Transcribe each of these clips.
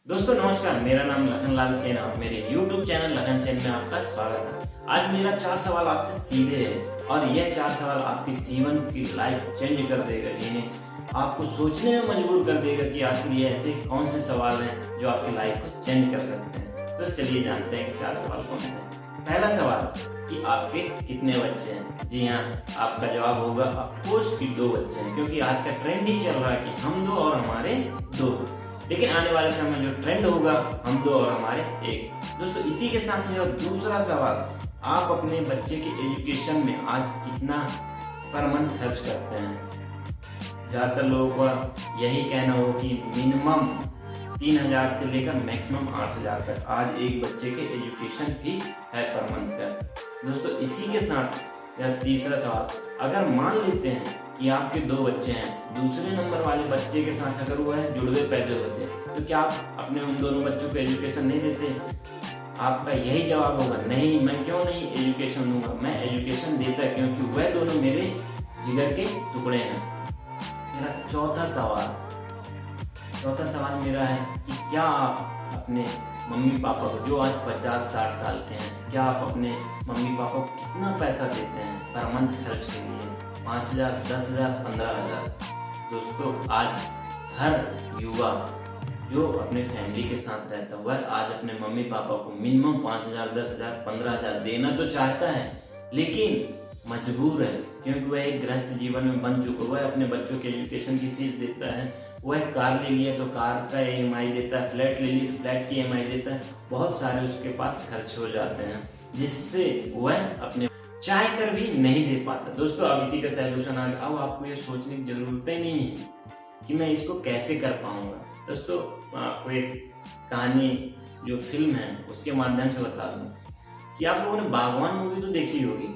दोस्तों नमस्कार, मेरा नाम लखनलाल सेन है। मेरे YouTube चैनल लखन सेन में आपका स्वागत है। आज मेरा 4 सवाल आपसे सीधे है और यह 4 सवाल आपके जीवन की लाइफ चेंज कर देगा, जिन्हें आपको सोचने में मजबूर कर देगा कि आखिर ये ऐसे कौन से सवाल हैं जो आपकी लाइफ को चेंज कर सकते हैं। तो चलिए जानते हैं कि 4 सवाल कौन से हैं। पहला सवाल कि आपके कितने बच्चे हैं। जी हाँ, आपका जवाब होगा ऑफकोर्स कि 2 बच्चे हैं, क्योंकि आज का ट्रेंड ही चल रहा है कि हम 2 और हमारे 2। लेकिन आने वाले समय में जो ट्रेंड होगा हम 2 और हमारे 1। दोस्तों इसी के साथ मेरा दूसरा सवाल, आप अपने बच्चे के एजुकेशन में आज कितना पर मंथ खर्च करते हैं। ज़्यादातर लोगों का यही कहना हो कि मिनिमम 3000 से लेकर मैक्सिमम 8000 तक आज एक बच्चे के एजुकेशन फीस है पर मंथ का। दोस्तों इसी के साथ मेरा तीसरा सवाल, अगर मान लेते हैं कि आपके 2 बच्चे हैं, दूसरे नंबर वाले बच्चे के साथ अगर वह जुड़वे पैदा होते हैं तो क्या आप अपने उन दोनों बच्चों को एजुकेशन नहीं देते? आपका यही जवाब होगा, नहीं, मैं क्यों नहीं एजुकेशन दूंगा। मैं एजुकेशन देता क्योंकि वह दोनों मेरे जिगर के टुकड़े हैं। मेरा चौथा सवाल मेरा है कि क्या आप अपने मम्मी पापा को, जो आज 50-60 साल के हैं, क्या आप अपने मम्मी पापा को कितना पैसा देते हैं पर मंथ खर्च के लिए? 5000, 10,000, 15,000। दोस्तों आज हर युवा जो अपने फैमिली के साथ रहता है वह आज अपने मम्मी पापा को मिनिमम 5000, 10,000, 15,000 देना तो चाहता है, लेकिन मजबूर है क्योंकि वह एक गृहस्थ जीवन में बन चुका। वह अपने बच्चों के एजुकेशन की फीस देता है, वह कार ले लिया तो कार का EMI देता है, फ्लैट ले लिया तो फ्लैट की EMI देता है। बहुत सारे उसके पास खर्च हो जाते हैं जिससे वह अपने चाह कर भी नहीं दे पाता। दोस्तों अब इसी का सलूशन आ गया। अब आपको ये सोचने की जरूरत ही नहीं है कि मैं इसको कैसे कर पाऊंगा। दोस्तों आपको एक कहानी, जो फिल्म है उसके माध्यम से बता दूं कि आप लोगों ने बागवान मूवी तो देखी होगी।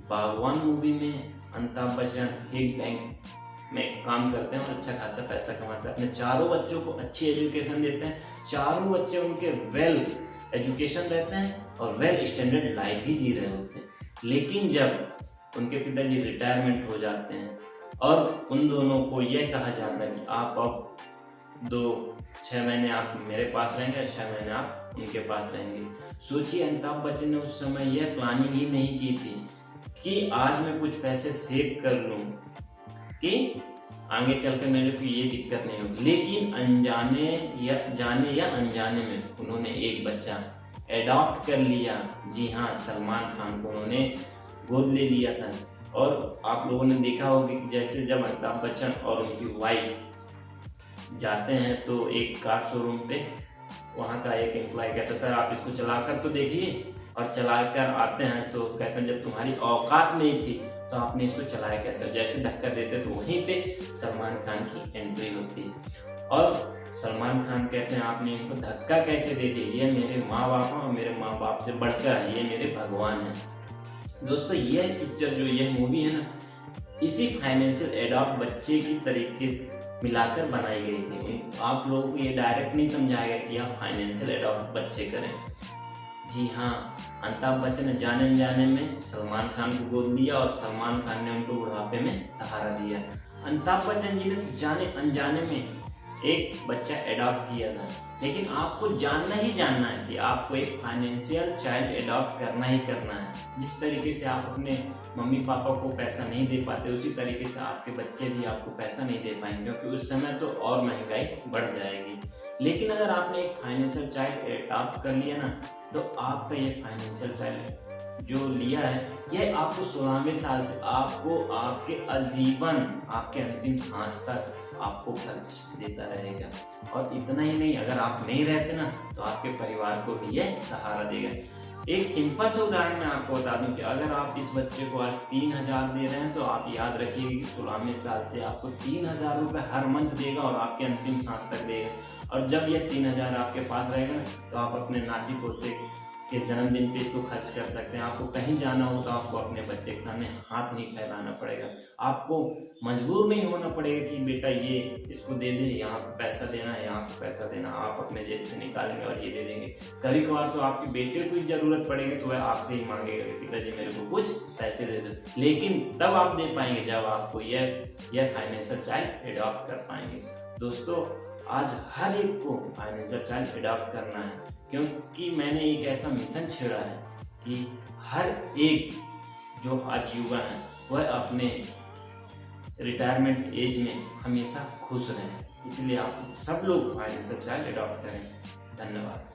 बागवान मूवी में अमिताभ बच्चन एक बैंक में काम करते हैं और अच्छा खासा पैसा कमाते हैं, अपने चारों बच्चों को अच्छी एजुकेशन देते हैं, चारों बच्चे उनके वेल एजुकेशन रहते हैं और वेल स्टैंडर्ड लाइफ भी जी रहे होते हैं। लेकिन जब उनके पिताजी रिटायरमेंट हो जाते हैं और उन दोनों को यह कहा जाता है कि आप अब 6 महीने आप मेरे पास रहेंगे, 6 महीने आप उनके पास रहेंगे। सोचिए अमिताभ बच्चन ने उस समय यह प्लानिंग ही नहीं की थी कि आज मैं कुछ पैसे सेव कर लूं कि आगे चलकर मेरे को ये दिक्कत नहीं होगी। लेकिन जाने या अनजाने में उन्होंने एक बच्चा एडॉप्ट कर लिया। जी हाँ, सलमान खान को उन्होंने गोद ले लिया था। और आप लोगों ने देखा होगा कि जैसे जब अमिताभ बच्चन और उनकी वाइफ जाते हैं तो एक कार शोरूम पे वहाँ का एक एम्प्लॉय कहता है, सर आप इसको चला कर तो देखिए। और चला कर आते हैं तो कहते हैं, जब तुम्हारी औकात नहीं थी तो आपने इसको चलाया कैसे? जैसे धक्का देते तो वहीं पे सलमान खान की एंट्री होती है और सलमान खान कहते हैं, आपने इनको धक्का कैसे दे दिया? ये मेरे माँ बाप हैं और मेरे माँ बाप से बढ़कर है, ये मेरे भगवान हैं। दोस्तों यह पिक्चर, जो यह मूवी है ना, इसी फाइनेंशियल एडॉप्ट बच्चे की तरीके से मिलाकर बनाई गई थी। आप लोगों को ये डायरेक्ट नहीं समझाया गया कि आप फाइनेंशियल एडॉप्ट बच्चे करें। जी हाँ, अमिताभ बच्चन ने जाने अनजाने में सलमान खान को गोद लिया और सलमान खान ने उनको बुढ़ापे में सहारा दिया। अमिताभ बच्चन जी ने तो जाने अनजाने में एक बच्चा एडॉप्ट किया था। लेकिन आपको जानना है कि आपको एक फाइनेंशियल चाइल्ड एडॉप्ट करना ही करना है। जिस तरीके से आप अपने मम्मी पापा को पैसा नहीं दे पाते, उसी तरीके से आपके बच्चे भी आपको पैसा नहीं दे पाएंगे, क्योंकि उस समय तो और महंगाई बढ़ जाएगी। लेकिन अगर आपने एक फाइनेंशियल चाइल्ड एडॉप्ट कर लिया ना, तो आपका ये फाइनेंशियल चाइल्ड जो लिया है, यह आपको 16वें साल से आपको आपके आजीवन, आपके अंतिम सांस तक आपको खर्च देता रहेगा। और इतना ही नहीं, अगर आप नहीं रहते ना तो आपके परिवार को भी यह सहारा देगा। एक सिंपल सा उदाहरण मैं आपको बता दूं कि अगर आप इस बच्चे को आज 3000 दे रहे हैं तो आप याद रखिएगा कि 16वें साल से आपको 3000 रुपये हर मंथ देगा और आपके अंतिम सांस तक देगा। और जब यह 3000 आपके पास रहेगा तो आप अपने नाती पोते के जन्मदिन पे इसको खर्च कर सकते हैं। आपको कहीं जाना हो तो आपको अपने बच्चे के सामने हाथ नहीं फैलाना पड़ेगा। आपको मजबूर नहीं होना पड़ेगा कि बेटा ये इसको दे दे, यहाँ पे पैसा देना है, यहाँ पे पैसा देना। आप अपने जेब से निकालेंगे और ये दे देंगे। कभी कभार तो आपके बेटे को जरूरत पड़ेगी तो वह आपसे ही मांगेगा कि पिताजी मेरे को कुछ पैसे दे दो। लेकिन तब आप दे पाएंगे जब आपको यह फाइनेंशियल चाइल्ड एडॉप्ट कर पाएंगे। दोस्तों आज हर एक को फाइनेंशियल चाइल्ड अडॉप्ट करना है, क्योंकि मैंने एक ऐसा मिशन छेड़ा है कि हर एक जो आज युवा हैं वह अपने रिटायरमेंट एज में हमेशा खुश रहें। इसलिए आप सब लोग फाइनेंशियल चाइल्ड अडॉप्ट करें। धन्यवाद।